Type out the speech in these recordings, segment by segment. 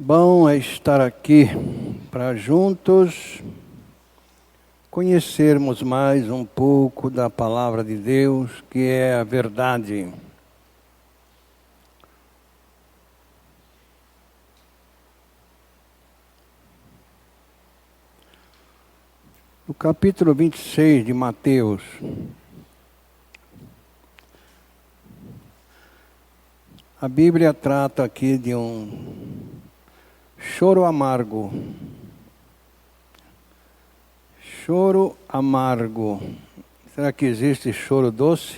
Bom é estar aqui para juntos conhecermos mais um pouco da Palavra de Deus, que é a verdade. No capítulo 26 de Mateus, a Bíblia trata aqui de um choro amargo. Choro amargo. Será que existe choro doce?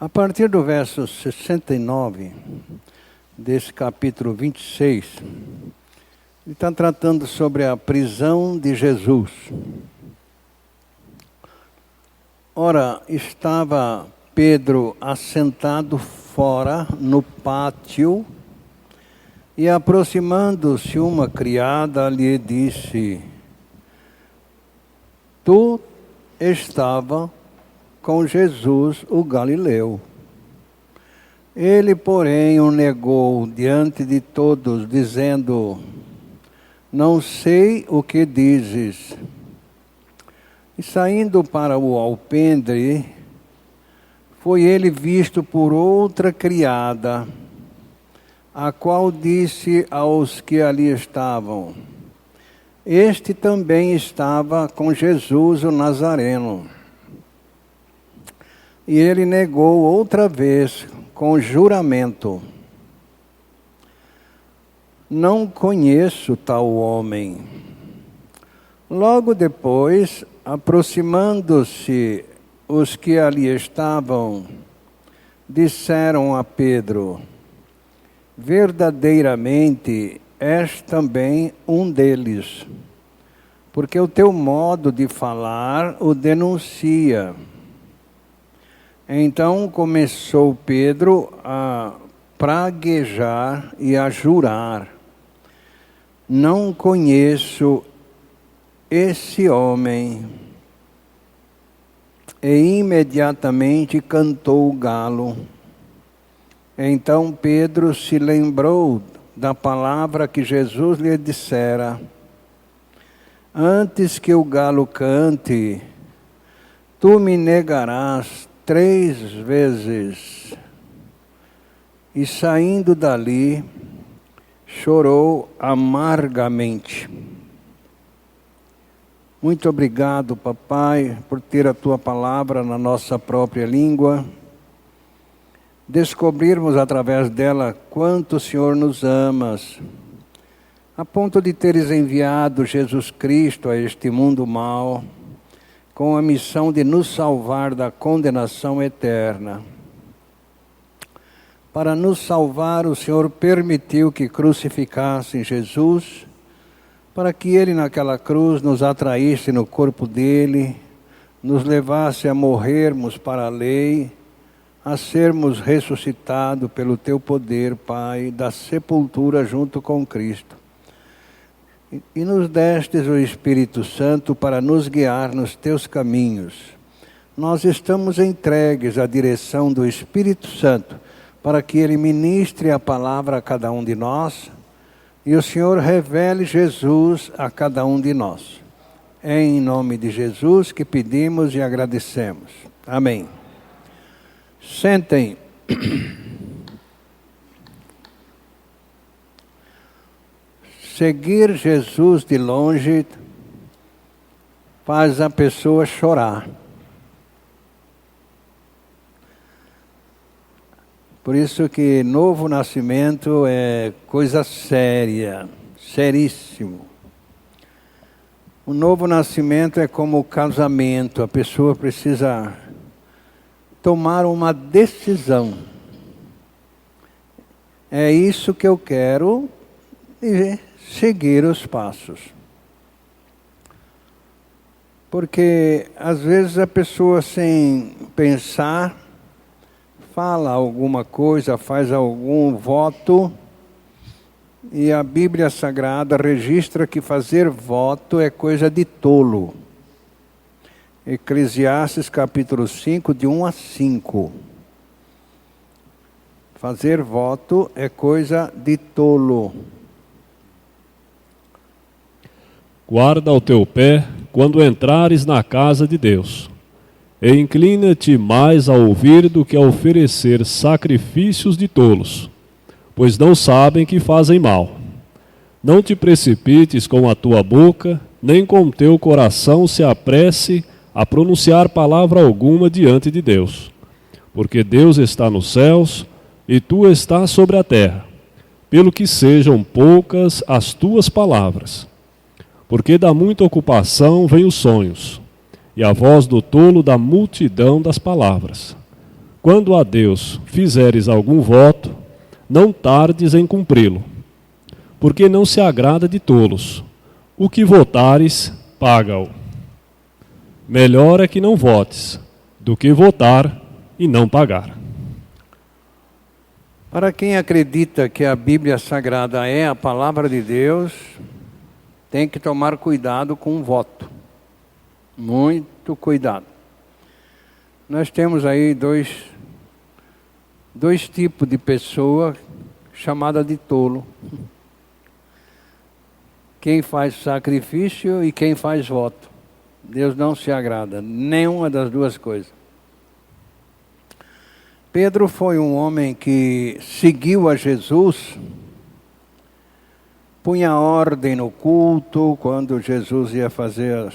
A partir do verso 69, desse capítulo 26, ele está tratando sobre a prisão de Jesus. Ora, estava Pedro assentado fora no pátio e, aproximando-se uma criada, lhe disse: Tu estava com Jesus o Galileu. Ele, porém, o negou diante de todos, dizendo: Não sei o que dizes. E saindo para o alpendre, foi ele visto por outra criada, a qual disse aos que ali estavam: Este também estava com Jesus o Nazareno. E ele negou outra vez, com juramento: Não conheço tal homem. Logo depois, aproximando-se os que ali estavam, disseram a Pedro: Verdadeiramente és também um deles, porque o teu modo de falar o denuncia. Então começou Pedro a praguejar e a jurar: Não conheço esse homem. E imediatamente cantou o galo. Então Pedro se lembrou da palavra que Jesus lhe dissera: Antes que o galo cante, tu me negarás 3 vezes. E saindo dali, chorou amargamente. Muito obrigado, papai, por ter a tua palavra na nossa própria língua. Descobrirmos através dela quanto o Senhor nos amas, a ponto de teres enviado Jesus Cristo a este mundo mau, com a missão de nos salvar da condenação eterna. Para nos salvar, o Senhor permitiu que crucificassem Jesus, para que ele naquela cruz nos atraísse no corpo dele, nos levasse a morrermos para a lei, a sermos ressuscitados pelo teu poder, Pai, da sepultura junto com Cristo. E nos destes o Espírito Santo para nos guiar nos teus caminhos. Nós estamos entregues à direção do Espírito Santo, para que ele ministre a palavra a cada um de nós, e o Senhor revele Jesus a cada um de nós. É em nome de Jesus que pedimos e agradecemos. Amém. Sentem. Seguir Jesus de longe faz a pessoa chorar. Por isso que novo nascimento é coisa séria, seríssimo. O novo nascimento é como o casamento, a pessoa precisa tomar uma decisão. É isso que eu quero e seguir os passos. Porque às vezes a pessoa, sem pensar, fala alguma coisa, faz algum voto, e a Bíblia Sagrada registra que fazer voto é coisa de tolo. Eclesiastes capítulo 5, de 1 a 5. Fazer voto é coisa de tolo. Guarda o teu pé quando entrares na casa de Deus, e inclina-te mais a ouvir do que a oferecer sacrifícios de tolos, pois não sabem que fazem mal. Não te precipites com a tua boca, nem com teu coração se apresse a pronunciar palavra alguma diante de Deus, porque Deus está nos céus e tu estás sobre a terra, pelo que sejam poucas as tuas palavras. Porque da muita ocupação vêm os sonhos, e a voz do tolo da multidão das palavras. Quando a Deus fizeres algum voto, não tardes em cumpri-lo, porque não se agrada de tolos. O que votares, paga-o. Melhor é que não votes, do que votar e não pagar. Para quem acredita que a Bíblia Sagrada é a palavra de Deus, tem que tomar cuidado com o voto. Muito cuidado. Nós temos aí dois tipos de pessoa chamada de tolo. Quem faz sacrifício e quem faz voto. Deus não se agrada, nenhuma das duas coisas. Pedro foi um homem que seguiu a Jesus, punha ordem no culto, quando Jesus ia fazer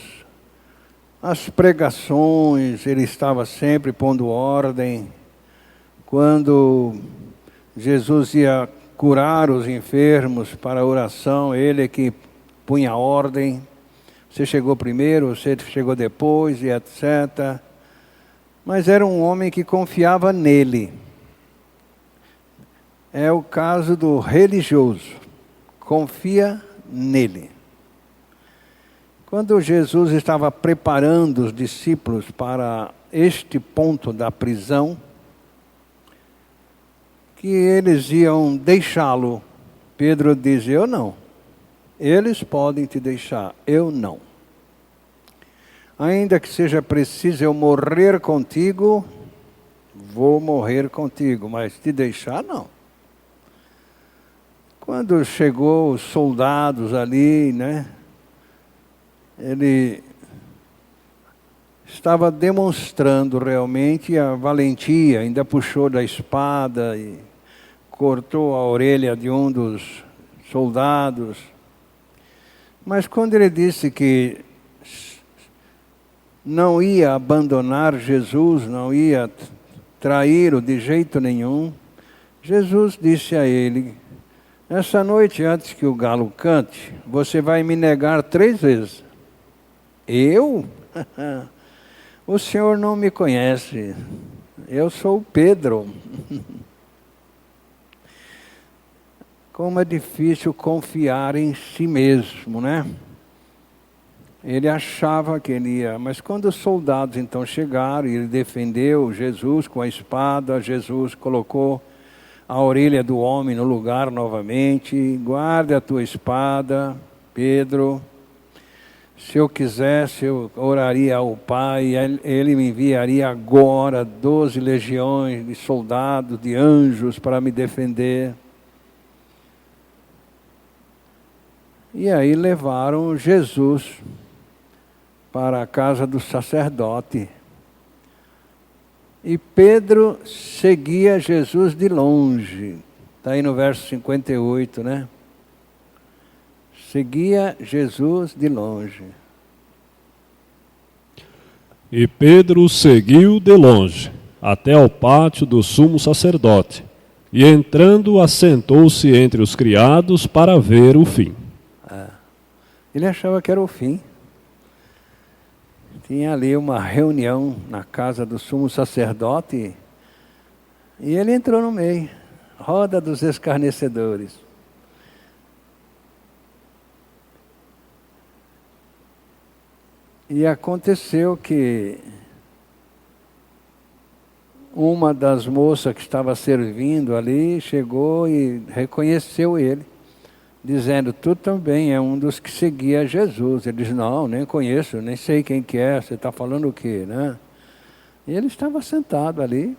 as pregações, ele estava sempre pondo ordem. Quando Jesus ia curar os enfermos para a oração, ele é que punha ordem. Você chegou primeiro, você chegou depois, e etc. Mas era um homem que confiava nele. É o caso do religioso. Confia nele. Quando Jesus estava preparando os discípulos para este ponto da prisão, que eles iam deixá-lo, Pedro diz: eu não. Eles podem te deixar, eu não. Ainda que seja preciso eu morrer contigo, vou morrer contigo, mas te deixar não. Quando chegou os soldados ali, né? Ele estava demonstrando realmente a valentia, ainda puxou da espada e cortou a orelha de um dos soldados. Mas quando ele disse que não ia abandonar Jesus, não ia traí-lo de jeito nenhum, Jesus disse a ele: essa noite, antes que o galo cante, você vai me negar 3 vezes. Eu? O senhor não me conhece. Eu sou Pedro. Como é difícil confiar em si mesmo, né? Ele achava que ele ia, mas quando os soldados então chegaram e ele defendeu Jesus com a espada, Jesus colocou a orelha do homem no lugar novamente. Guarde a tua espada, Pedro. Se eu quisesse, eu oraria ao Pai, Ele me enviaria agora 12 legiões de soldados, de anjos para me defender. E aí levaram Jesus para a casa do sacerdote. E Pedro seguia Jesus de longe. Está aí no verso 58, né? Seguia Jesus de longe. E Pedro seguiu de longe, até ao pátio do sumo sacerdote, e entrando assentou-se entre os criados para ver o fim. Ele achava que era o fim. Tinha ali uma reunião na casa do sumo sacerdote, e ele entrou no meio, roda dos escarnecedores. E aconteceu que uma das moças que estava servindo ali chegou e reconheceu ele. dizendo, tu também é um dos que seguia Jesus. Ele diz, não, nem conheço, nem sei quem que é, você está falando o quê, né? E ele estava sentado ali.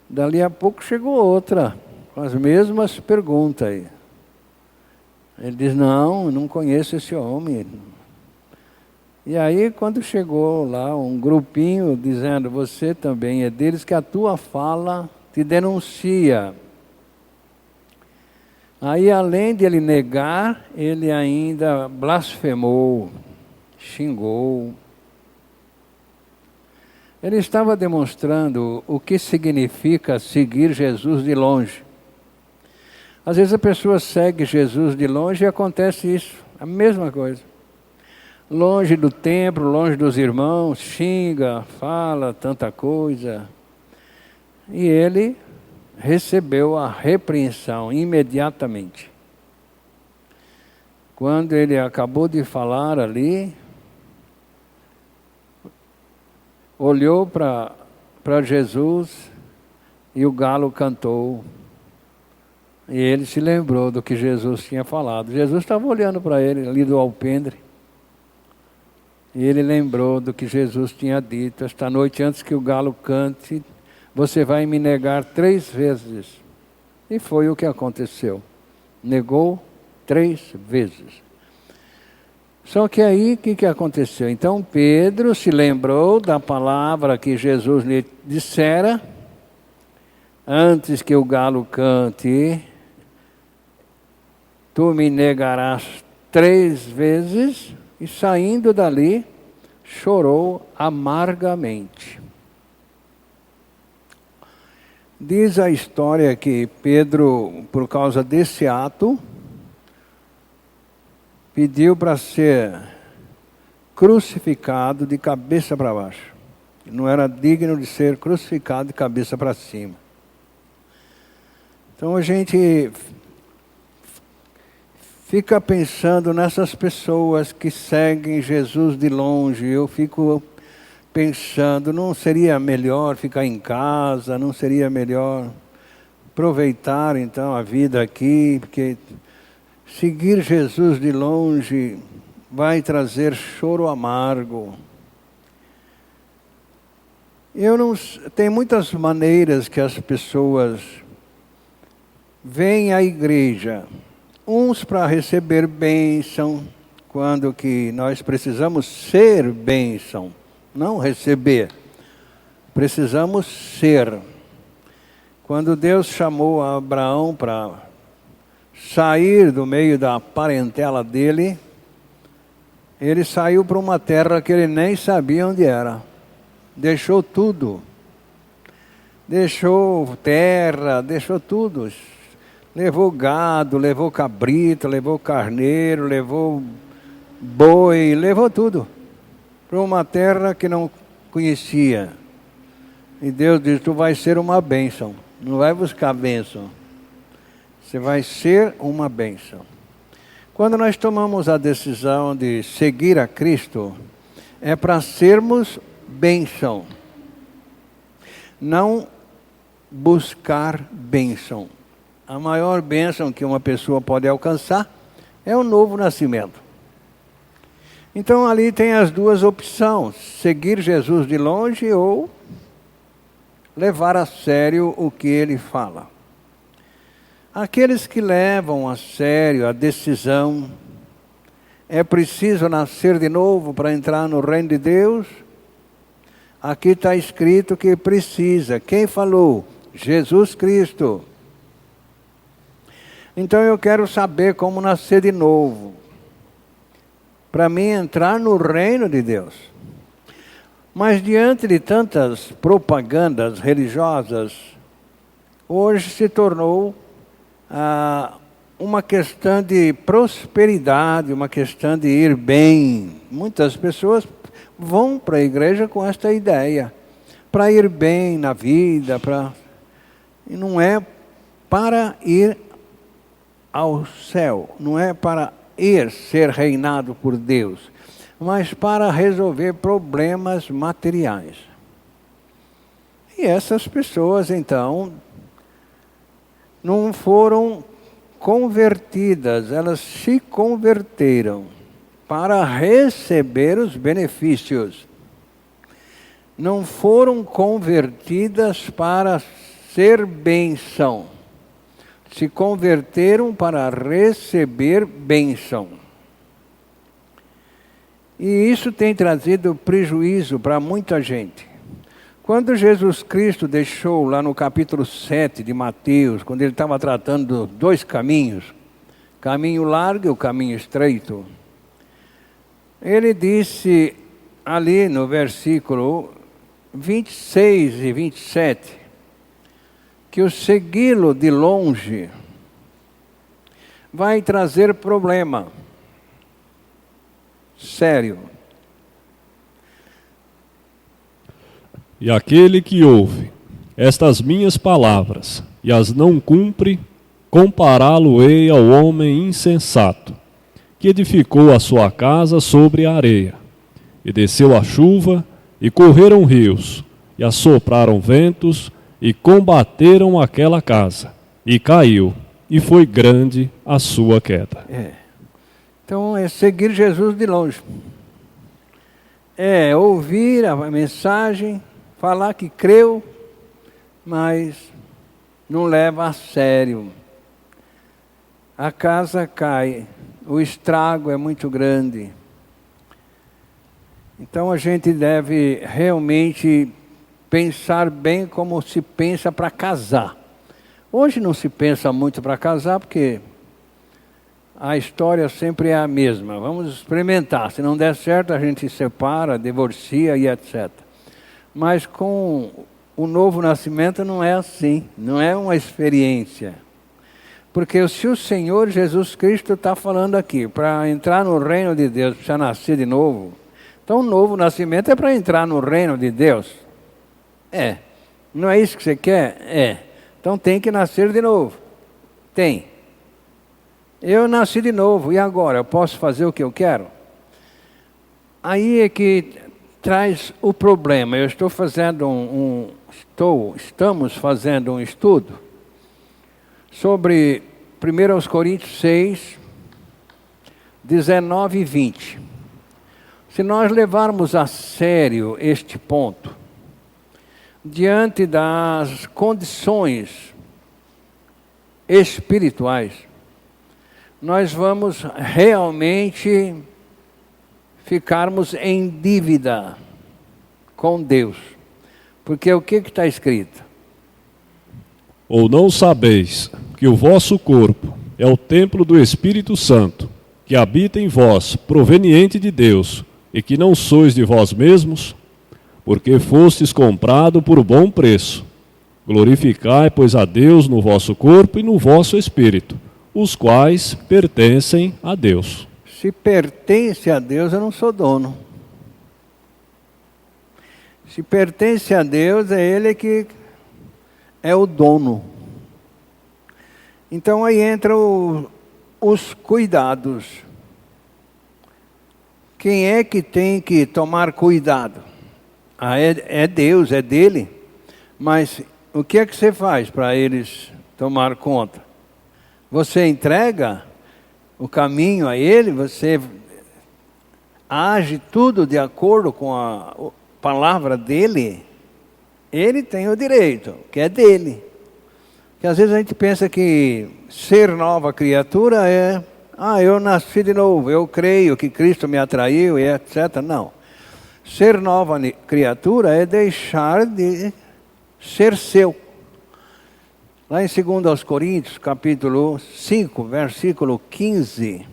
Dali a pouco chegou outra, com as mesmas perguntas aí. Ele diz, não conheço esse homem. E aí, quando chegou lá um grupinho dizendo, você também é deles, que a tua fala te denuncia. Aí, além de ele negar, ele ainda blasfemou, xingou. Ele estava demonstrando o que significa seguir Jesus de longe. Às vezes a pessoa segue Jesus de longe e acontece isso, a mesma coisa. Longe do templo, longe dos irmãos, xinga, fala tanta coisa. E ele recebeu a repreensão imediatamente. Quando ele acabou de falar ali, olhou para Jesus e o galo cantou. E ele se lembrou do que Jesus tinha falado. Jesus estava olhando para ele ali do alpendre. E ele lembrou do que Jesus tinha dito. Esta noite, antes que o galo cante, você vai me negar 3 vezes. E foi o que aconteceu. Negou 3 vezes. Só que aí, o que aconteceu? Então Pedro se lembrou da palavra que Jesus lhe dissera. Antes que o galo cante, tu me negarás 3 vezes. E saindo dali, chorou amargamente. Diz a história que Pedro, por causa desse ato, pediu para ser crucificado de cabeça para baixo. Não era digno de ser crucificado de cabeça para cima. Então a gente fica pensando nessas pessoas que seguem Jesus de longe. Eu fico pensando, não seria melhor ficar em casa? Não seria melhor aproveitar então a vida aqui? Porque seguir Jesus de longe vai trazer choro amargo. Tem muitas maneiras que as pessoas vêm à igreja. Uns para receber bênção, quando que nós precisamos ser bênção, não receber. Precisamos ser. Quando Deus chamou Abraão para sair do meio da parentela dele, ele saiu para uma terra que ele nem sabia onde era. Deixou tudo. Deixou terra, deixou tudo. Levou gado, levou cabrito, levou carneiro, levou boi, levou tudo. Para uma terra que não conhecia. E Deus disse, tu vais ser uma bênção. Não vai buscar bênção. Você vai ser uma bênção. Quando nós tomamos a decisão de seguir a Cristo, é para sermos bênção. Não buscar bênção. A maior bênção que uma pessoa pode alcançar é o novo nascimento. Então ali tem as 2 opções, seguir Jesus de longe ou levar a sério o que ele fala. Aqueles que levam a sério a decisão, é preciso nascer de novo para entrar no reino de Deus? Aqui está escrito que precisa. Quem falou? Jesus Cristo. Então eu quero saber como nascer de novo, para mim entrar no reino de Deus. Mas diante de tantas propagandas religiosas, hoje se tornou uma questão de prosperidade, uma questão de ir bem. Muitas pessoas vão para a igreja com esta ideia, para ir bem na vida, e não é para ir ao céu, não é para ser reinado por Deus, mas para resolver problemas materiais. E essas pessoas, então, não foram convertidas, elas se converteram para receber os benefícios. Não foram convertidas para ser bênção. Se converteram para receber bênção. E isso tem trazido prejuízo para muita gente. Quando Jesus Cristo deixou lá no capítulo 7 de Mateus, quando ele estava tratando dos 2 caminhos, caminho largo e o caminho estreito, ele disse ali no versículo 26 e 27, que o segui-lo de longe vai trazer problema sério. E aquele que ouve estas minhas palavras e as não cumpre, compará-lo-ei ao homem insensato, que edificou a sua casa sobre a areia. E desceu a chuva, e correram rios, e assopraram ventos, e combateram aquela casa, e caiu, e foi grande a sua queda. Então é seguir Jesus de longe. É ouvir a mensagem, falar que creu, mas não leva a sério. A casa cai, o estrago é muito grande. Então a gente deve realmente pensar bem como se pensa para casar. Hoje não se pensa muito para casar porque a história sempre é a mesma. Vamos experimentar. Se não der certo, a gente se separa, divorcia e etc. Mas com o novo nascimento não é assim. Não é uma experiência. Porque se o Senhor Jesus Cristo está falando aqui, para entrar no reino de Deus, precisa nascer de novo. Então o novo nascimento é para entrar no reino de Deus. Não é isso que você quer? Então tem que nascer de novo. Tem. Eu nasci de novo, e agora? Eu posso fazer o que eu quero? Aí é que traz o problema. Eu estou fazendo estamos fazendo um estudo sobre 1 Coríntios 6, 19 e 20. Se nós levarmos a sério este ponto, diante das condições espirituais, nós vamos realmente ficarmos em dívida com Deus. Porque o que está escrito? Ou não sabeis que o vosso corpo é o templo do Espírito Santo, que habita em vós, proveniente de Deus, e que não sois de vós mesmos? Porque fostes comprado por bom preço. Glorificai, pois, a Deus no vosso corpo e no vosso espírito, os quais pertencem a Deus. Se pertence a Deus, eu não sou dono. Se pertence a Deus, é Ele que é o dono. Então aí entram os cuidados. Quem é que tem que tomar cuidado? É Deus, é dele. Mas o que é que você faz para eles tomar conta? Você entrega o caminho a ele, você age tudo de acordo com a palavra dele. Ele tem o direito, que é dele. Porque às vezes a gente pensa que ser nova criatura é... eu nasci de novo, eu creio que Cristo me atraiu e etc. Não. Ser nova criatura é deixar de ser seu. Lá em 2 Coríntios, capítulo 5, versículo 15,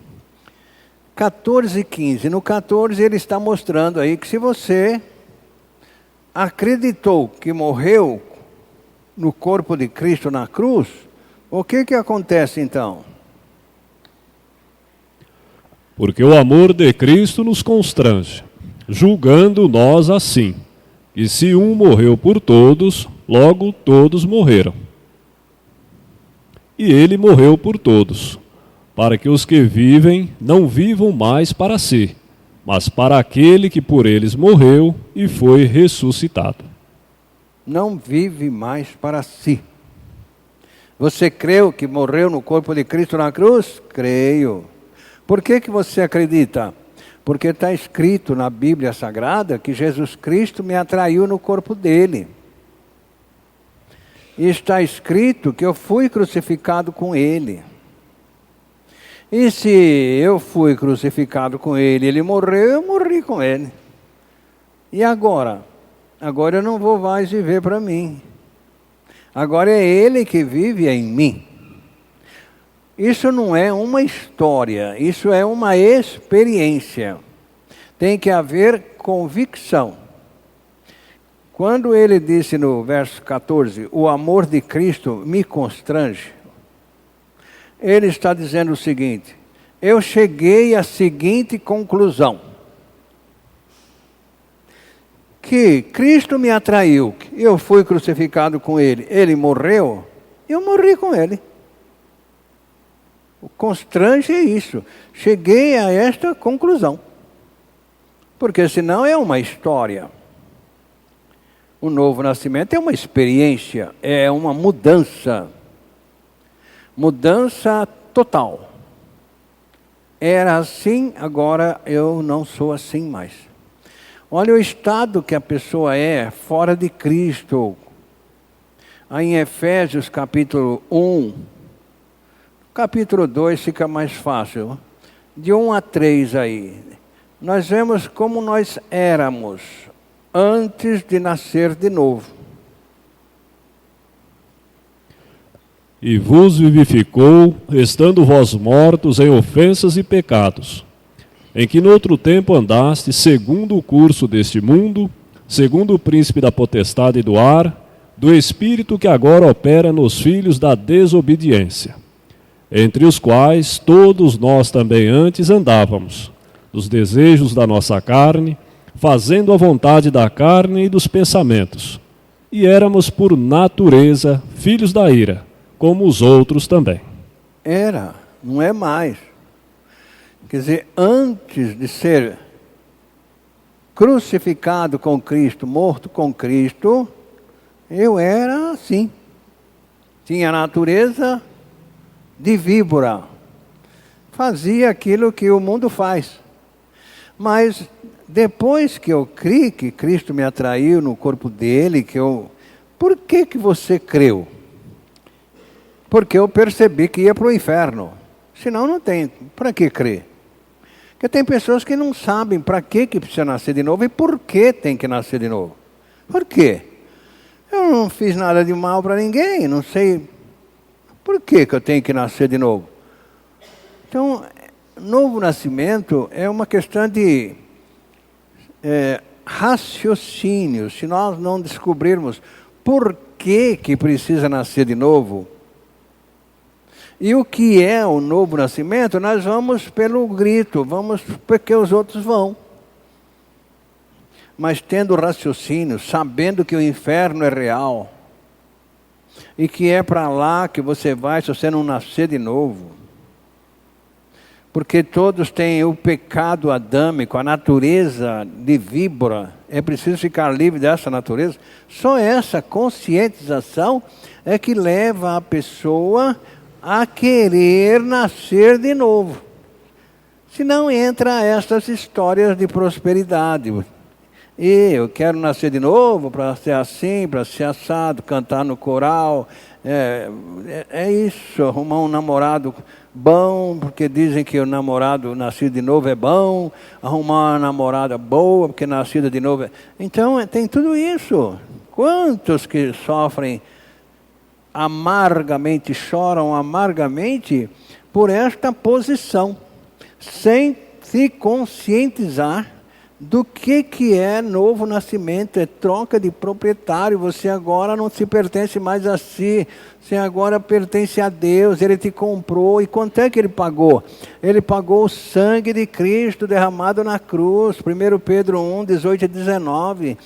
14 e 15. No 14 ele está mostrando aí que se você acreditou que morreu no corpo de Cristo na cruz, o que acontece então? Porque o amor de Cristo nos constrange, julgando nós assim, que se um morreu por todos, logo todos morreram. E ele morreu por todos, para que os que vivem não vivam mais para si, mas para aquele que por eles morreu e foi ressuscitado. Não vive mais para si. Você creu que morreu no corpo de Cristo na cruz? Creio. Por que você acredita? Porque está escrito na Bíblia Sagrada que Jesus Cristo me atraiu no corpo dele. E está escrito que eu fui crucificado com ele. E se eu fui crucificado com ele, ele morreu, eu morri com ele. E agora? Agora eu não vou mais viver para mim. Agora é ele que vive em mim. Isso não é uma história, isso é uma experiência. Tem que haver convicção. Quando ele disse no verso 14, o amor de Cristo me constrange, ele está dizendo o seguinte: eu cheguei à seguinte conclusão, que Cristo me atraiu, eu fui crucificado com ele, ele morreu, eu morri com ele. O constrange é isso. Cheguei a esta conclusão. Porque senão é uma história. O novo nascimento é uma experiência, é uma mudança. Mudança total. Era assim, agora eu não sou assim mais. Olha o estado que a pessoa é fora de Cristo. Aí em Efésios capítulo 1, capítulo 2 fica mais fácil. De 1 a 3 aí. Nós vemos como nós éramos antes de nascer de novo. E vos vivificou, estando vós mortos em ofensas e pecados, em que no outro tempo andaste segundo o curso deste mundo, segundo o príncipe da potestade do ar, do espírito que agora opera nos filhos da desobediência, entre os quais todos nós também antes andávamos, nos desejos da nossa carne, fazendo a vontade da carne e dos pensamentos, e éramos por natureza filhos da ira, como os outros também. Era, não é mais. Quer dizer, antes de ser crucificado com Cristo, morto com Cristo, eu era assim. Tinha a natureza de víbora. Fazia aquilo que o mundo faz. Mas depois que eu criei que Cristo me atraiu no corpo dele, por que você creu? Porque eu percebi que ia para o inferno. Senão não tem. Para que crer? Porque tem pessoas que não sabem para que precisa nascer de novo e por que tem que nascer de novo. Por quê? Eu não fiz nada de mal para ninguém, não sei por que eu tenho que nascer de novo. Então, novo nascimento é uma questão de raciocínio. Se nós não descobrirmos por que precisa nascer de novo, e o que é o novo nascimento, nós vamos pelo grito, vamos porque os outros vão. Mas tendo raciocínio, sabendo que o inferno é real, e que é para lá que você vai se você não nascer de novo. Porque todos têm o pecado adâmico, a natureza de víbora, é preciso ficar livre dessa natureza. Só essa conscientização é que leva a pessoa a querer nascer de novo. Senão entra essas histórias de prosperidade. E eu quero nascer de novo para ser assim, para ser assado, cantar no coral. É isso, arrumar um namorado bom, porque dizem que o namorado nascido de novo é bom. Arrumar uma namorada boa, porque nascida de novo é... Então tem tudo isso. Quantos que sofrem amargamente, choram amargamente por esta posição, sem se conscientizar do que é novo nascimento, é troca de proprietário. Você agora não se pertence mais a si, você agora pertence a Deus, Ele te comprou. E quanto é que Ele pagou? Ele pagou o sangue de Cristo derramado na cruz, 1 Pedro 1, 18 e 19.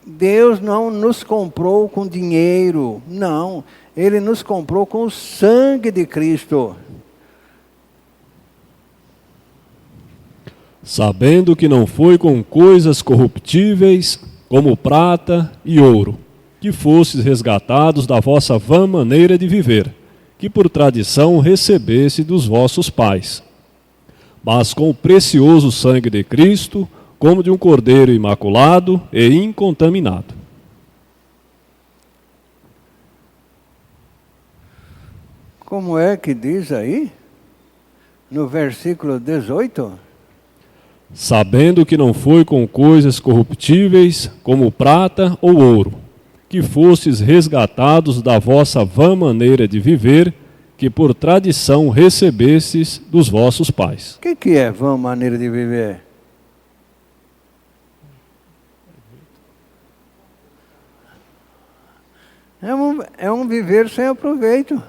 Deus não nos comprou com dinheiro, não. Ele nos comprou com o sangue de Cristo. Sabendo que não foi com coisas corruptíveis, como prata e ouro, que fostes resgatados da vossa vã maneira de viver, que por tradição recebesse dos vossos pais, mas com o precioso sangue de Cristo, como de um cordeiro imaculado e incontaminado. Como é que diz aí? No versículo 18? Sabendo que não foi com coisas corruptíveis, como prata ou ouro, que fostes resgatados da vossa vã maneira de viver, que por tradição recebestes dos vossos pais. O que é vã maneira de viver? É um viver sem aproveito.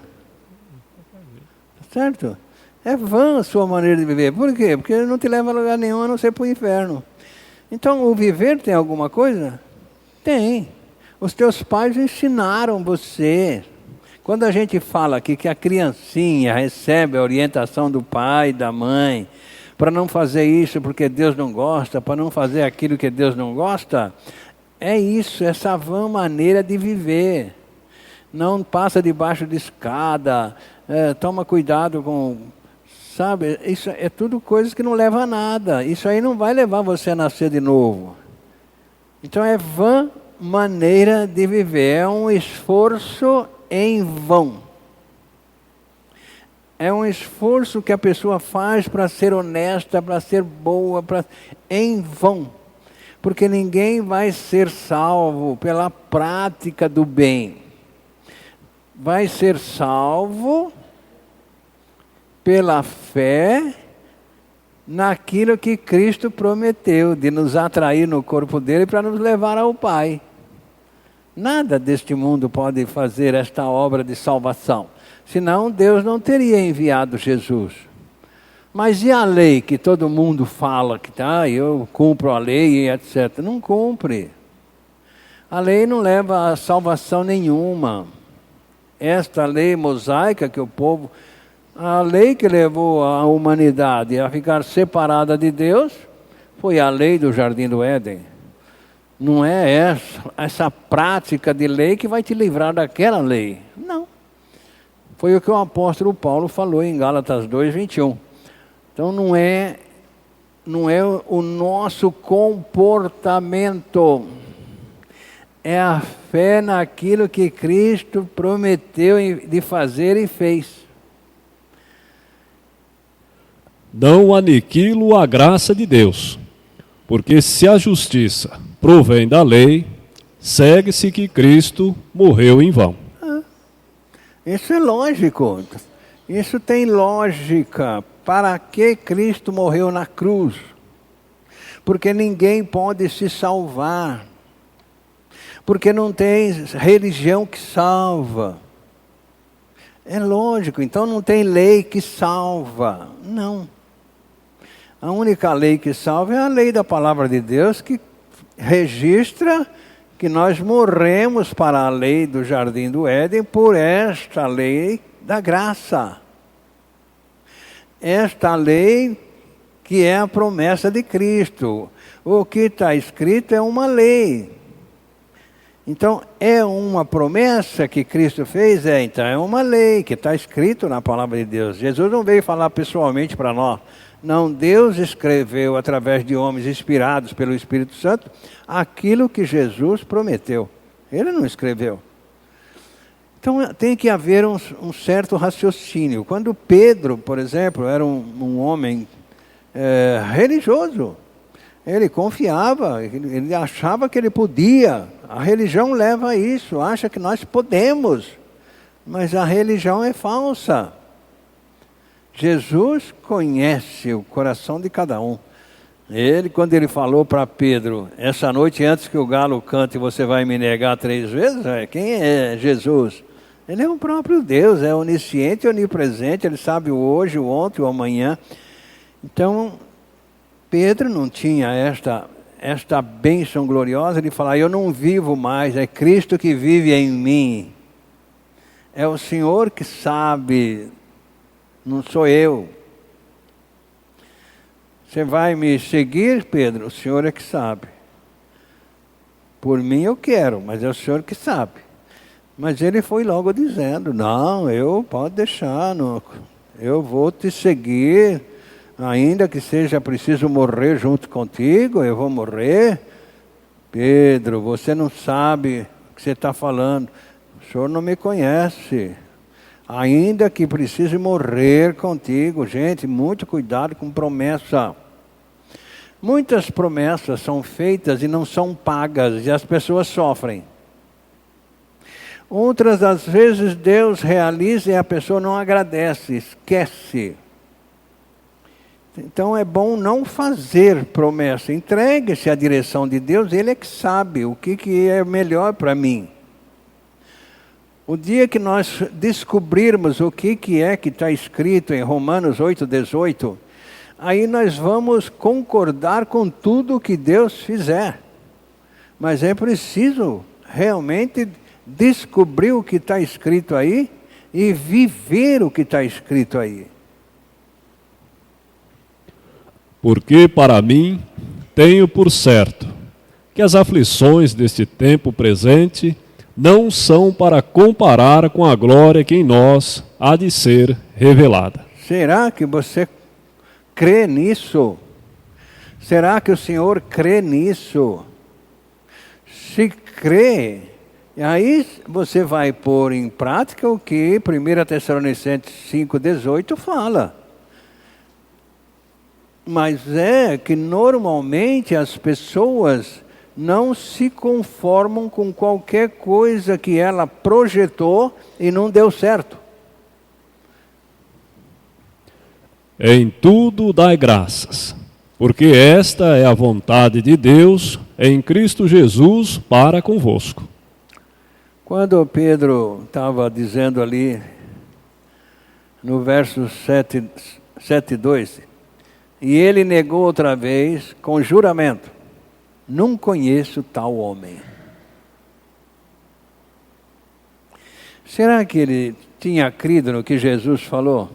Certo? É vã a sua maneira de viver. Por quê? Porque não te leva a lugar nenhum a não ser para o inferno. Então, o viver tem alguma coisa? Tem. Os teus pais ensinaram você. Quando a gente fala aqui que a criancinha recebe a orientação do pai, da mãe, para não fazer isso porque Deus não gosta, para não fazer aquilo que Deus não gosta, é isso, essa vã maneira de viver. Não passa debaixo de escada, toma cuidado com... Sabe, isso é tudo coisas que não levam a nada. Isso aí não vai levar você a nascer de novo. Então é vã maneira de viver, é um esforço em vão. É um esforço que a pessoa faz para ser honesta, para ser boa, em vão. Porque ninguém vai ser salvo pela prática do bem. Vai ser salvo pela fé naquilo que Cristo prometeu, de nos atrair no corpo dele para nos levar ao Pai. Nada deste mundo pode fazer esta obra de salvação, senão Deus não teria enviado Jesus. Mas e a lei que todo mundo fala que eu cumpro a lei e etc. Não cumpre. A lei não leva a salvação nenhuma. Esta lei mosaica que o povo... A lei que levou a humanidade a ficar separada de Deus foi a lei do Jardim do Éden. Não é essa prática de lei que vai te livrar daquela lei. Não. Foi o que o apóstolo Paulo falou em Gálatas 2:21. Então não é o nosso comportamento. É a fé naquilo que Cristo prometeu de fazer e fez. Não aniquilo a graça de Deus, porque se a justiça provém da lei, segue-se que Cristo morreu em vão. Isso é lógico, isso tem lógica. Para que Cristo morreu na cruz? Porque ninguém pode se salvar, porque não tem religião que salva. É lógico, então não tem lei que salva, não. A única lei que salva é a lei da palavra de Deus, que registra que nós morremos para a lei do Jardim do Éden por esta lei da graça. Esta lei que é a promessa de Cristo. O que está escrito é uma lei. Então, é uma promessa que Cristo fez? Então é uma lei que está escrito na palavra de Deus. Jesus não veio falar pessoalmente para nós. Não, Deus escreveu através de homens inspirados pelo Espírito Santo aquilo que Jesus prometeu. Ele não escreveu. Então tem que haver um certo raciocínio. Quando Pedro, por exemplo, era um homem religioso, ele confiava, ele achava que ele podia. A religião leva a isso, acha que nós podemos, mas a religião é falsa. Jesus conhece o coração de cada um. Quando ele falou para Pedro, essa noite antes que o galo cante você vai me negar 3 vezes, quem é Jesus? Ele é o próprio Deus, é onisciente, onipresente, ele sabe o hoje, o ontem, o amanhã. Então, Pedro não tinha esta bênção gloriosa de falar, eu não vivo mais, é Cristo que vive em mim. É o Senhor que sabe, não sou eu. Você vai me seguir, Pedro? O Senhor é que sabe. Por mim eu quero, mas é o Senhor que sabe. Mas ele foi logo dizendo, não, pode deixar, não, eu vou te seguir, ainda que seja preciso morrer junto contigo, eu vou morrer. Pedro, você não sabe o que você está falando, o senhor não me conhece. Ainda que precise morrer contigo. Gente, muito cuidado com promessa. Muitas promessas são feitas e não são pagas, e as pessoas sofrem. Outras, às vezes, Deus realiza e a pessoa não agradece, esquece. Então é bom não fazer promessa. Entregue-se à direção de Deus, Ele é que sabe o que é melhor para mim. O dia que nós descobrirmos o que é que está escrito em Romanos 8,18, aí nós vamos concordar com tudo que Deus fizer. Mas é preciso realmente descobrir o que está escrito aí e viver o que está escrito aí. Porque para mim tenho por certo que as aflições deste tempo presente não são para comparar com a glória que em nós há de ser revelada. Será que você crê nisso? Será que o Senhor crê nisso? Se crê, aí você vai pôr em prática o que 1 Tessalonicenses 5,18 fala. Mas é que normalmente as pessoas não se conformam com qualquer coisa que ela projetou e não deu certo. Em tudo dai graças, porque esta é a vontade de Deus em Cristo Jesus para convosco. Quando Pedro estava dizendo ali, no verso 7,2, e ele negou outra vez com juramento, não conheço tal homem. Será que ele tinha crido no que Jesus falou?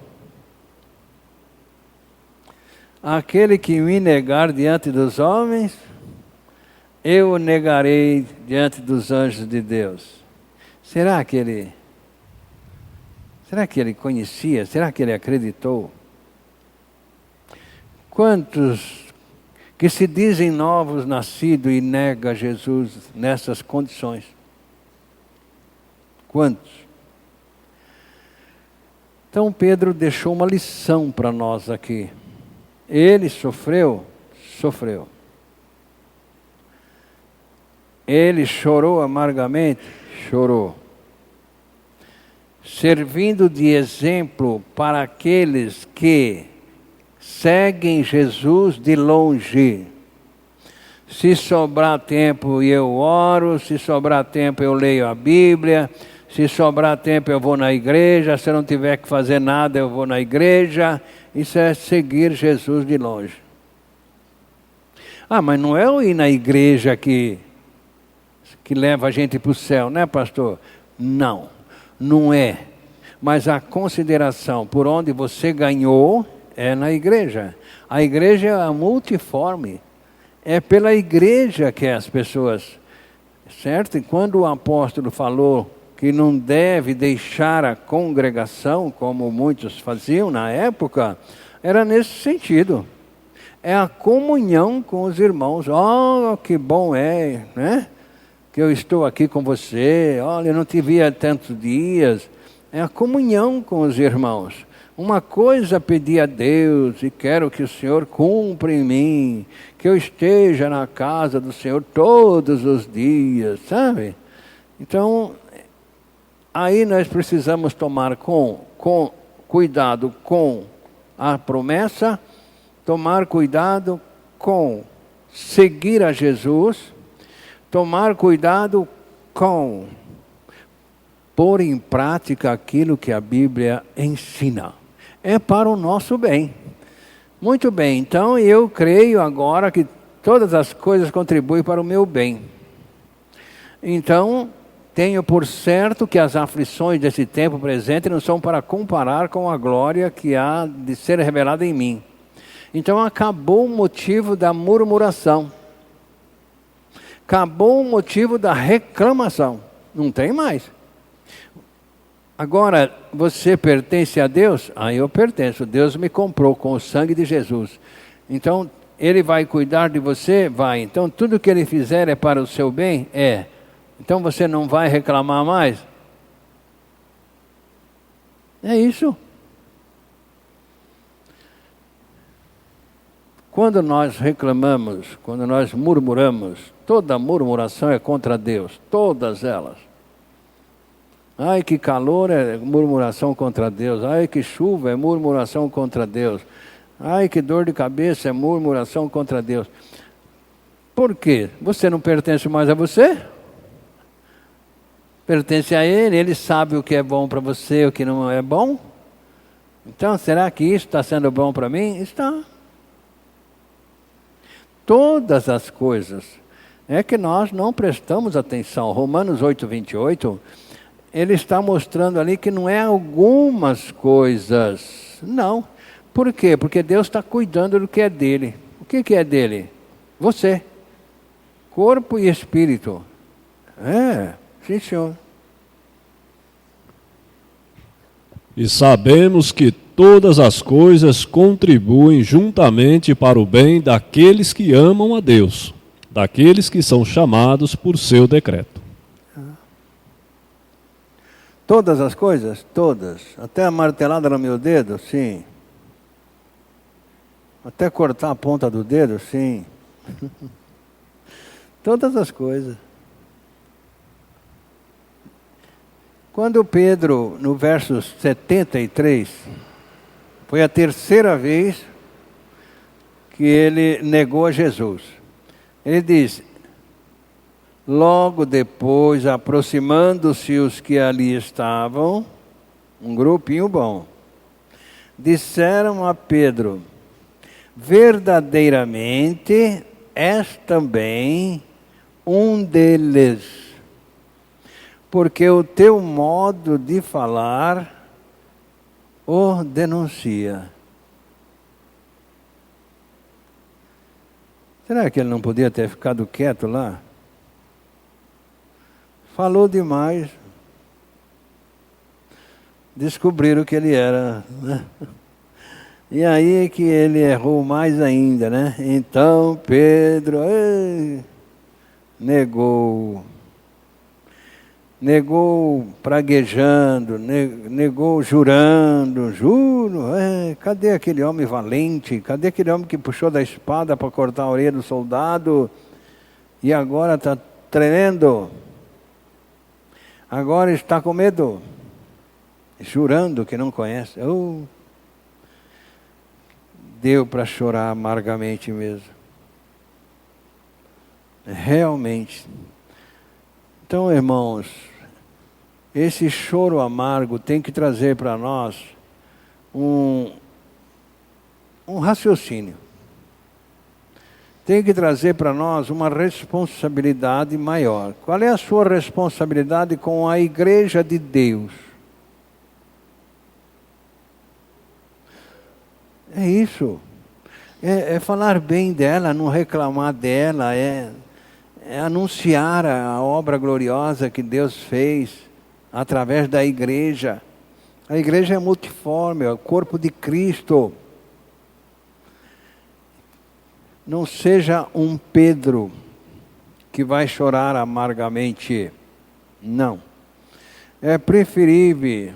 Aquele que me negar diante dos homens, eu o negarei diante dos anjos de Deus. Será que ele conhecia? Será que ele acreditou? Quantos que se dizem novos nascidos e negam Jesus nessas condições? Quantos? Então Pedro deixou uma lição para nós aqui. Ele sofreu. Ele chorou amargamente, chorou. Servindo de exemplo para aqueles que seguem Jesus de longe. Se sobrar tempo eu oro, se sobrar tempo eu leio a Bíblia, se sobrar tempo eu vou na igreja, se eu não tiver que fazer nada eu vou na igreja. Isso é seguir Jesus de longe. Mas não é o ir na igreja que leva a gente para o céu, né, pastor? Não é. Mas a consideração por onde você ganhou é na igreja. A igreja é multiforme. É pela igreja que as pessoas... Certo? E quando o apóstolo falou que não deve deixar a congregação, como muitos faziam na época, era nesse sentido. É a comunhão com os irmãos. Oh, que bom é, né? Que eu estou aqui com você. Olha, eu não te vi há tantos dias. É a comunhão com os irmãos. Uma coisa pedi a Deus e quero que o Senhor cumpra em mim, que eu esteja na casa do Senhor todos os dias, sabe? Então, aí nós precisamos tomar cuidado com a promessa, tomar cuidado com seguir a Jesus, tomar cuidado com pôr em prática aquilo que a Bíblia ensina. É para o nosso bem. Muito bem, então eu creio agora que todas as coisas contribuem para o meu bem. Então, tenho por certo que as aflições desse tempo presente não são para comparar com a glória que há de ser revelada em mim. Então acabou o motivo da murmuração. Acabou o motivo da reclamação. Não tem mais. Agora, você pertence a Deus? Eu pertenço. Deus me comprou com o sangue de Jesus. Então, Ele vai cuidar de você? Vai. Então, tudo que Ele fizer é para o seu bem? É. Então, você não vai reclamar mais? É isso. Quando nós reclamamos, quando nós murmuramos, toda murmuração é contra Deus. Todas elas. Ai, que calor é murmuração contra Deus. Ai, que chuva é murmuração contra Deus. Ai, que dor de cabeça é murmuração contra Deus. Por quê? Você não pertence mais a você? Pertence a Ele, Ele sabe o que é bom para você, o que não é bom. Então, será que isso está sendo bom para mim? Está. Todas as coisas. É que nós não prestamos atenção. Romanos 8:28, ele está mostrando ali que não é algumas coisas. Não. Por quê? Porque Deus está cuidando do que é dele. O que é dele? Você. Corpo e espírito. Sim, senhor. E sabemos que todas as coisas contribuem juntamente para o bem daqueles que amam a Deus, daqueles que são chamados por seu decreto. Todas as coisas? Todas. Até a martelada no meu dedo? Sim. Até cortar a ponta do dedo? Sim. Todas as coisas. Quando Pedro, no verso 73, foi a terceira vez que ele negou a Jesus. Ele diz: logo depois, aproximando-se os que ali estavam, um grupinho bom, disseram a Pedro: verdadeiramente és também um deles, porque o teu modo de falar o denuncia. Será que ele não podia ter ficado quieto lá? Falou demais. Descobriram que ele era, né? E aí é que ele errou mais ainda, né? Então Pedro negou praguejando, negou jurando, juro, cadê aquele homem valente? Cadê aquele homem que puxou da espada para cortar a orelha do soldado e agora está tremendo? Agora está com medo, jurando que não conhece. Deu para chorar amargamente mesmo. Realmente. Então, irmãos, esse choro amargo tem que trazer para nós um raciocínio. Tem que trazer para nós uma responsabilidade maior. Qual é a sua responsabilidade com a igreja de Deus? É isso. É falar bem dela, não reclamar dela, é anunciar a obra gloriosa que Deus fez através da igreja. A igreja é multiforme, é o corpo de Cristo. Não seja um Pedro que vai chorar amargamente. Não. É preferível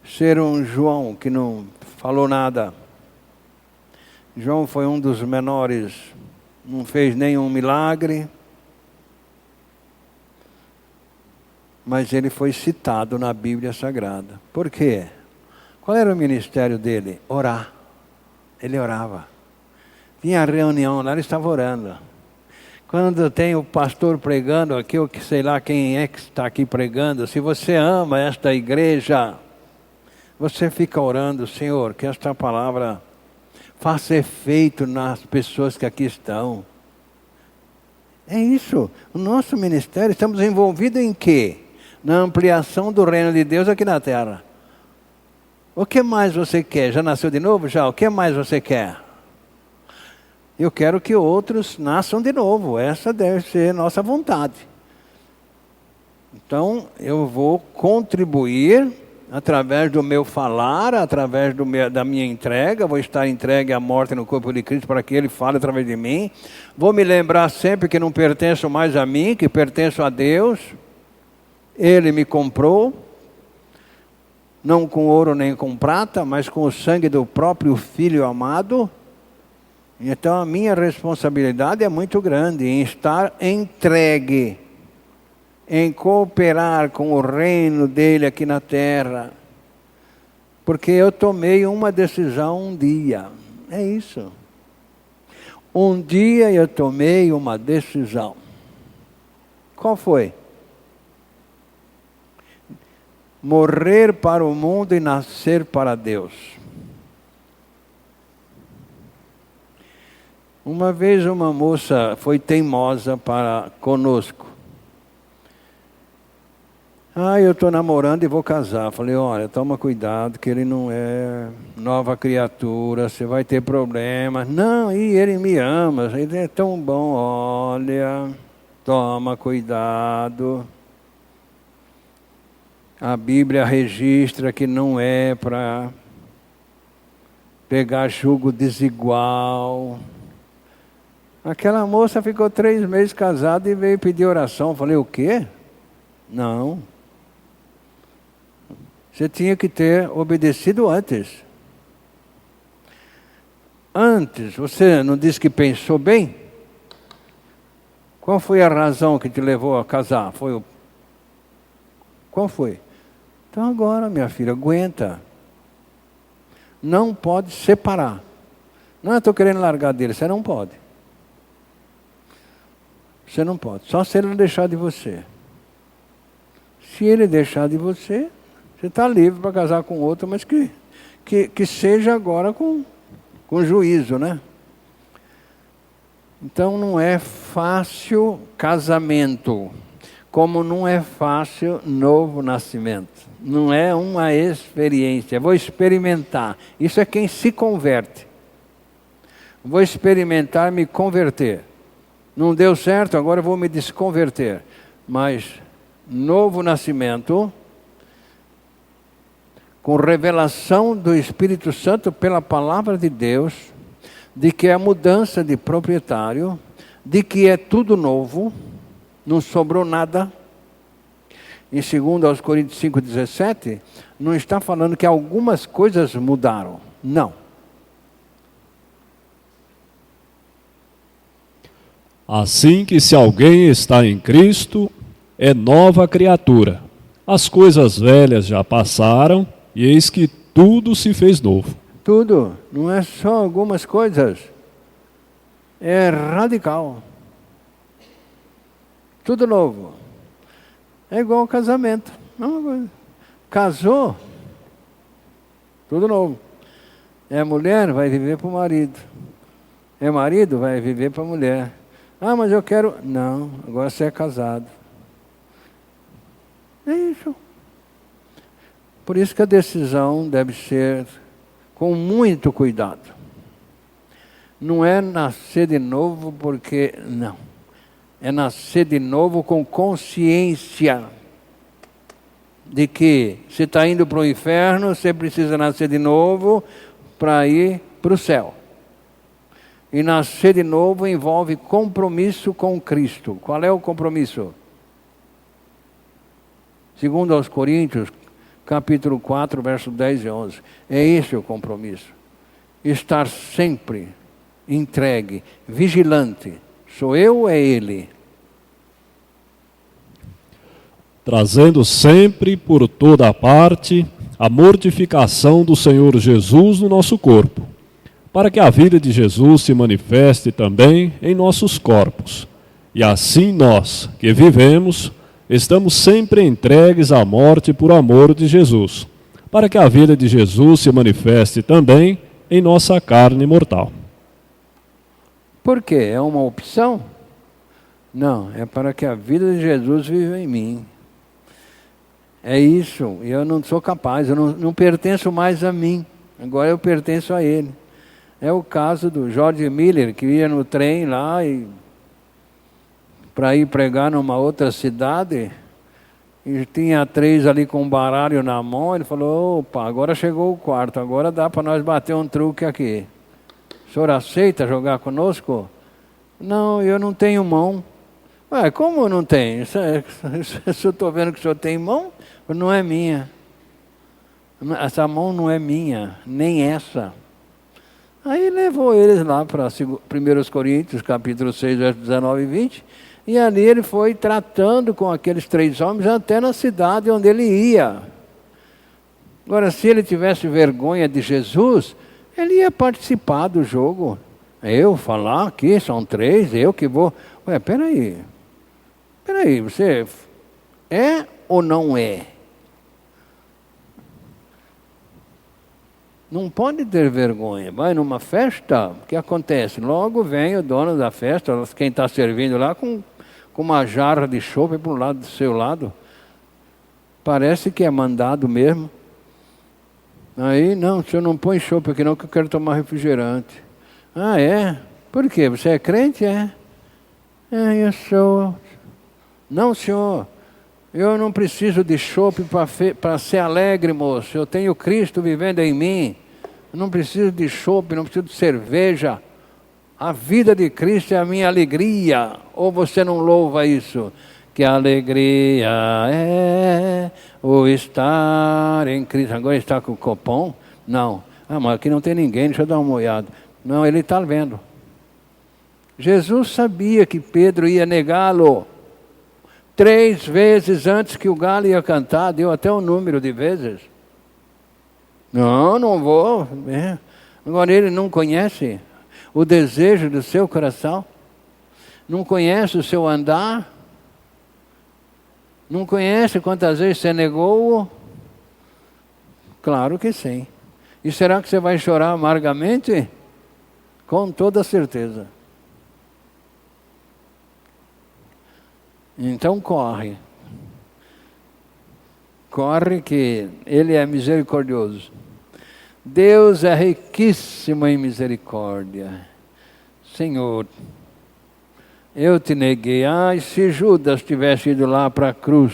ser um João que não falou nada. João foi um dos menores, não fez nenhum milagre, mas ele foi citado na Bíblia Sagrada. Por quê? Qual era o ministério dele? Orar. Ele orava. Tinha reunião lá, ele estava orando. Quando tem o pastor pregando aqui, eu que sei lá quem é que está aqui pregando, se você ama esta igreja, você fica orando: Senhor, que esta palavra faça efeito nas pessoas que aqui estão. É isso. O nosso ministério, estamos envolvidos em quê? Na ampliação do reino de Deus aqui na terra. O que mais você quer? Já nasceu de novo? Já. O que mais você quer? Eu quero que outros nasçam de novo. Essa deve ser nossa vontade. Então, eu vou contribuir através do meu falar, através da minha entrega, vou estar entregue à morte no corpo de Cristo para que Ele fale através de mim. Vou me lembrar sempre que não pertenço mais a mim, que pertenço a Deus. Ele me comprou, não com ouro nem com prata, mas com o sangue do próprio Filho amado. Então a minha responsabilidade é muito grande em estar entregue, em cooperar com o reino dele aqui na terra. Porque eu tomei uma decisão um dia. É isso. Um dia eu tomei uma decisão. Qual foi? Morrer para o mundo e nascer para Deus. Uma vez uma moça foi teimosa para conosco. Eu estou namorando e vou casar. Falei, olha, toma cuidado que ele não é nova criatura, você vai ter problemas. Não, ele me ama, ele é tão bom, olha, toma cuidado. A Bíblia registra que não é para pegar jugo desigual. Aquela moça ficou 3 meses casada e veio pedir oração. Falei, o quê? Não. Você tinha que ter obedecido antes. Antes, você não disse que pensou bem? Qual foi a razão que te levou a casar? Qual foi? Então agora, minha filha, aguenta. Não pode separar. Não, eu estou querendo largar dele. Você não pode. Você não pode. Só se ele não deixar de você. Se ele deixar de você, você está livre para casar com outro, mas que seja agora com juízo, né? Então não é fácil casamento, como não é fácil novo nascimento. Não é uma experiência. Vou experimentar. Isso é quem se converte. Vou experimentar me converter. Não deu certo, agora eu vou me desconverter. Mas novo nascimento, com revelação do Espírito Santo pela palavra de Deus, de que é mudança de proprietário, de que é tudo novo, não sobrou nada. Em 2 Coríntios 5,17, não está falando que algumas coisas mudaram. Não. Assim que se alguém está em Cristo, é nova criatura. As coisas velhas já passaram, e eis que tudo se fez novo. Tudo, não é só algumas coisas. É radical. Tudo novo. É igual ao casamento. Casou, tudo novo. É mulher, vai viver para o marido. É marido, vai viver para a mulher. Mas eu quero... Não, agora você é casado. É isso. Por isso que a decisão deve ser com muito cuidado. Não é nascer de novo porque... Não. É nascer de novo com consciência de que se está indo para o inferno, você precisa nascer de novo para ir para o céu. E nascer de novo envolve compromisso com Cristo. Qual é o compromisso? 2 aos Coríntios, capítulo 4, verso 10 e 11. É esse o compromisso. Estar sempre entregue, vigilante. Sou eu ou é Ele? Trazendo sempre por toda parte a mortificação do Senhor Jesus no nosso corpo, para que a vida de Jesus se manifeste também em nossos corpos. E assim nós, que vivemos, estamos sempre entregues à morte por amor de Jesus, para que a vida de Jesus se manifeste também em nossa carne mortal. Por quê? É uma opção? Não, é para que a vida de Jesus viva em mim. É isso, eu não sou capaz, eu não pertenço mais a mim, agora eu pertenço a Ele. É o caso do George Miller, que ia no trem lá para ir pregar numa outra cidade, E tinha 3 ali com um baralho na mão. Ele falou: opa, agora chegou o quarto, agora dá para nós bater um truque aqui. O senhor aceita jogar conosco? Não, eu não tenho mão. Ué, como não tem? Se eu estou vendo que o senhor tem mão, não é minha. Essa mão não é minha, nem essa. Aí levou eles lá para 1 Coríntios, capítulo 6, versos 19 e 20. E ali ele foi tratando com aqueles 3 homens até na cidade onde ele ia. Agora, se ele tivesse vergonha de Jesus, ele ia participar do jogo. Eu falar aqui, são 3, eu que vou... Ué, peraí, você é ou não é? Não pode ter vergonha. Vai numa festa, o que acontece? Logo vem o dono da festa, quem está servindo lá, com uma jarra de chope para um lado do seu lado. Parece que é mandado mesmo. Aí, não, o senhor não põe chope aqui não, que eu quero tomar refrigerante. Ah, é? Por quê? Você é crente? É, eu sou. Não, senhor, eu não preciso de chope para ser alegre, moço. Eu tenho Cristo vivendo em mim. Eu não preciso de chope, não preciso de cerveja. A vida de Cristo é a minha alegria. Ou você não louva isso? Que a alegria é o estar em Cristo. Agora está com o copom? Não. Ah, mas aqui não tem ninguém, deixa eu dar uma olhada. Não, ele está vendo. Jesus sabia que Pedro ia negá-lo. 3 vezes antes que o galo ia cantar, deu até o número de vezes. Não vou. Agora ele não conhece o desejo do seu coração, não conhece o seu andar, não conhece quantas vezes você negou-o? Claro que sim. E será que você vai chorar amargamente? Com toda certeza. Então corre. Corre que Ele é misericordioso. Deus é riquíssimo em misericórdia. Senhor, eu te neguei. Ai, se Judas tivesse ido lá para a cruz,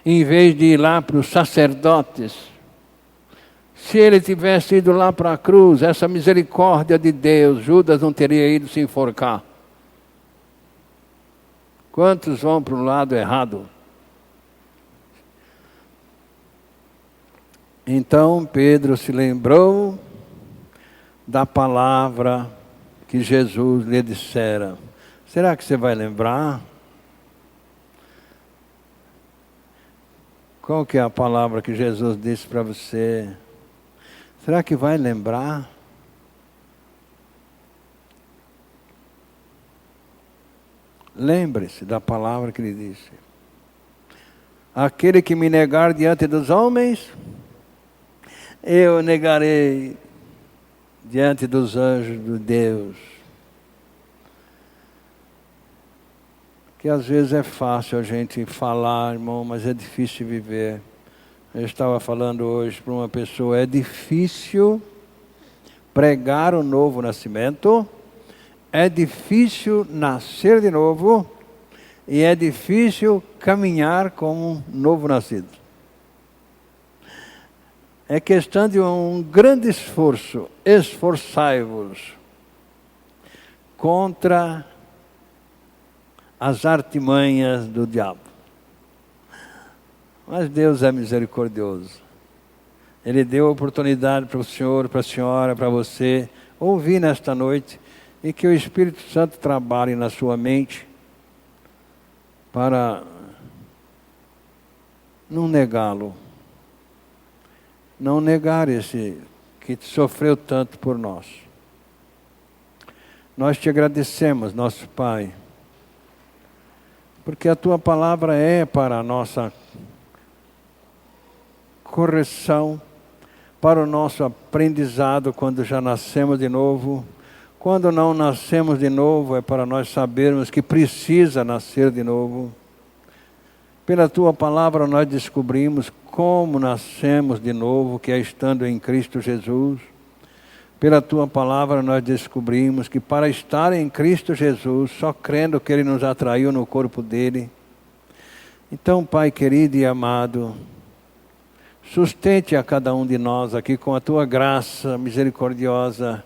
em vez de ir lá para os sacerdotes, se ele tivesse ido lá para a cruz, essa misericórdia de Deus, Judas não teria ido se enforcar. Quantos vão para o lado errado? Então Pedro se lembrou da palavra que Jesus lhe dissera. Será que você vai lembrar? Qual que é a palavra que Jesus disse para você? Será que vai lembrar? Lembre-se da palavra que ele disse. Aquele que me negar diante dos homens, eu negarei diante dos anjos de Deus. Que às vezes é fácil a gente falar, irmão, mas é difícil viver. Eu estava falando hoje para uma pessoa, é difícil pregar o novo nascimento, é difícil nascer de novo e é difícil caminhar como um novo nascido. É questão de um grande esforço. Esforçai-vos contra as artimanhas do diabo. Mas Deus é misericordioso. Ele deu a oportunidade para o senhor, para a senhora, para você ouvir nesta noite e que o Espírito Santo trabalhe na sua mente para não negá-lo. Não negar esse que sofreu tanto por nós. Nós te agradecemos, nosso Pai, porque a Tua palavra é para a nossa correção, para o nosso aprendizado quando já nascemos de novo. Quando não nascemos de novo, é para nós sabermos que precisa nascer de novo. Pela Tua palavra nós descobrimos como nascemos de novo, que é estando em Cristo Jesus. Pela Tua palavra nós descobrimos que para estar em Cristo Jesus, só crendo que Ele nos atraiu no corpo dele, Então, Pai querido e amado, sustente a cada um de nós aqui com a Tua graça misericordiosa.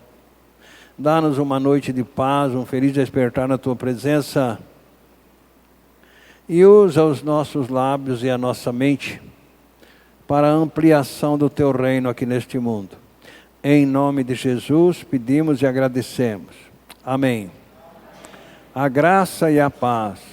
Dá-nos uma noite de paz, um feliz despertar na Tua presença. E usa os nossos lábios e a nossa mente para a ampliação do Teu reino aqui neste mundo. Em nome de Jesus, pedimos e agradecemos. Amém. A graça e a paz